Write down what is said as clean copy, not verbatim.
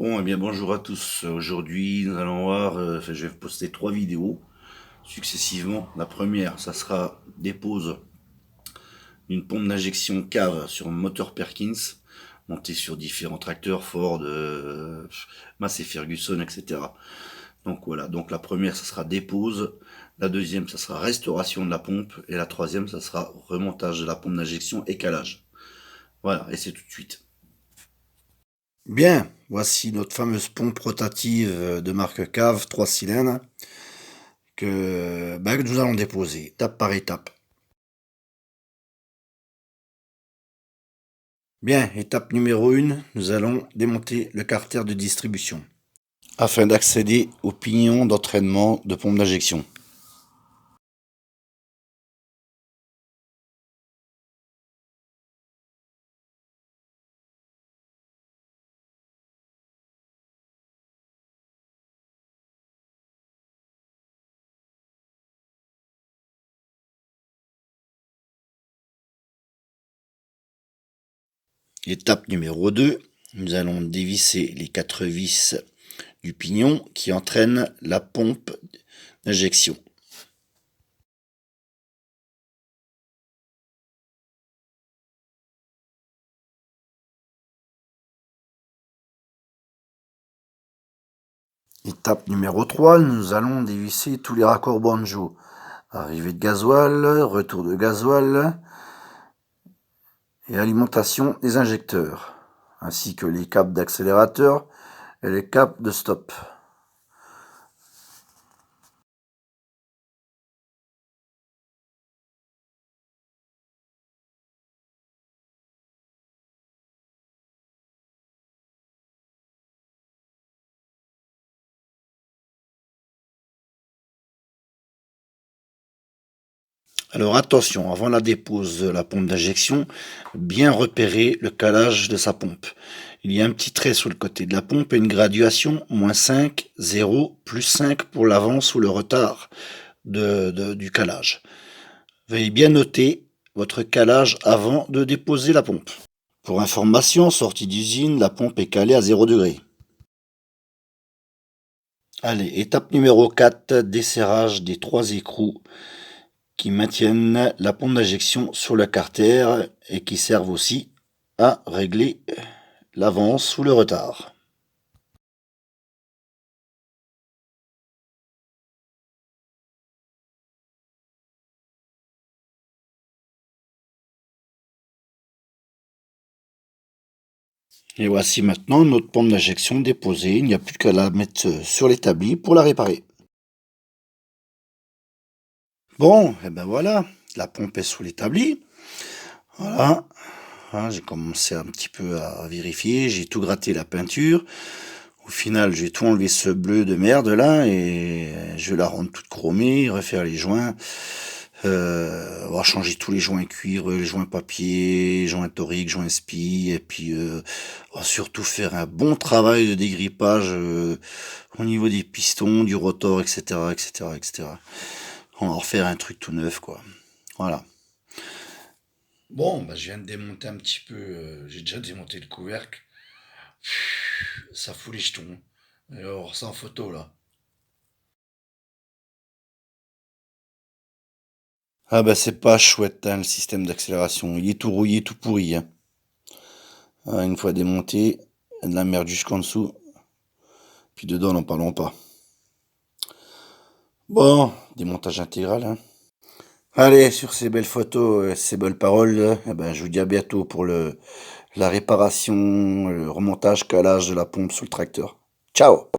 Bon, eh bien bonjour à tous. Aujourd'hui, nous allons voir, je vais poster 3 vidéos successivement. La première, ça sera dépose d'une pompe d'injection cave sur un moteur Perkins, montée sur différents tracteurs Ford, Massey Ferguson, etc. Donc voilà, donc la première, ça sera dépose. La deuxième, ça sera restauration de la pompe. Et la troisième, ça sera remontage de la pompe d'injection et calage. Voilà, et c'est tout de suite. Bien, voici notre fameuse pompe rotative de marque Cave 3 cylindres que nous allons déposer étape par étape. Bien, étape numéro 1, nous allons démonter le carter de distribution afin d'accéder au pignon d'entraînement de pompe d'injection. Étape numéro 2, nous allons dévisser les 4 vis du pignon qui entraînent la pompe d'injection. Étape numéro 3, nous allons dévisser tous les raccords banjo. Arrivée de gasoil, retour de gasoil et alimentation des injecteurs, ainsi que les câbles d'accélérateur et les câbles de stop. Alors attention, avant la dépose de la pompe d'injection, bien repérer le calage de sa pompe. Il y a un petit trait sur le côté de la pompe et une graduation -5, 0, +5 pour l'avance ou le retard du calage. Veuillez bien noter votre calage avant de déposer la pompe. Pour information, sortie d'usine, la pompe est calée à 0 degré. Allez, étape numéro 4, desserrage des 3 écrous qui maintiennent la pompe d'injection sur le carter et qui servent aussi à régler l'avance ou le retard. Et voici maintenant notre pompe d'injection déposée. Il n'y a plus qu'à la mettre sur l'établi pour la réparer. Bon, et ben voilà, la pompe est sous l'établi. Voilà, j'ai commencé un petit peu à vérifier, j'ai tout gratté la peinture. Au final, j'ai tout enlevé ce bleu de merde là et je vais la rendre toute chromée, refaire les joints. On va changer tous les joints cuir, les joints papier, joints toriques, joints spi, et puis on va surtout faire un bon travail de dégrippage au niveau des pistons, du rotor, etc., etc., etc. On va refaire un truc tout neuf, quoi. Voilà. Bon, je viens de démonter un petit peu, j'ai déjà démonté le couvercle. Ça fout les jetons. Alors, c'est en photo, là. Ah c'est pas chouette, hein, le système d'accélération. Il est tout rouillé, tout pourri, hein. Une fois démonté, il y a de la merde jusqu'en dessous. Puis dedans, n'en parlons pas. Bon, démontage intégral, hein. Allez, sur ces belles photos, ces belles paroles, je vous dis à bientôt pour la réparation, le remontage, calage de la pompe sous le tracteur. Ciao!